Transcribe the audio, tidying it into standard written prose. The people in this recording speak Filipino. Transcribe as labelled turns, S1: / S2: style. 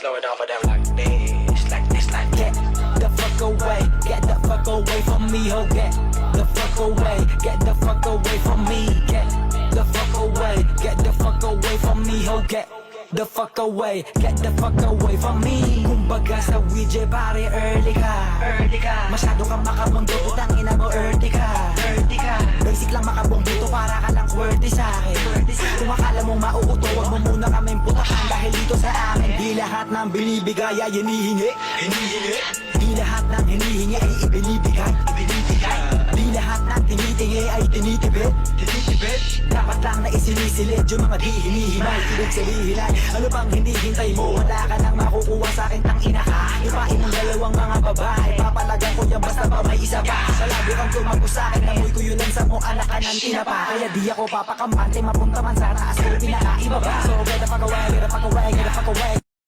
S1: slow it down for them like this, like this, like
S2: Get the fuck away, get the fuck away from me, ho. Get the fuck away, get the fuck away from me. Get the fuck away, get the fuck away from me, ho. Get the fuck away, get the fuck away from me. Kumbaga sa WJ pare, early ka. Masyado kang makamundo, putang ina mo, early ka. Basic lang makabong dito, para ka lang QWERTY sa'kin. Kung akala mong mauuto, wag mo muna kaming putakan. Dahil dito sa amin, di lahat ng binibigay ay hinihingi. Di lahat ng hinihingi ay ibinibigay. Di lahat ng tinitingi ay tinitibid. Dapat lang na isinisilid yung mga di hinihimay. Ibig sabihin ay, ano bang hindi hintay mo? Wala ka nang makukuha sa'kin, tangina ka. Ipain ng dalawang mga babae, papalagan ko yan basta pa may isa pa. Sa labi kang tumago sa'kin, namoy ko yun sa mong anak ka ng tinapa. Kaya di ako papakampante, mapunta man sa taas ko pinakaibaba. So get the fuck away, get the fuck away, get the fuck away.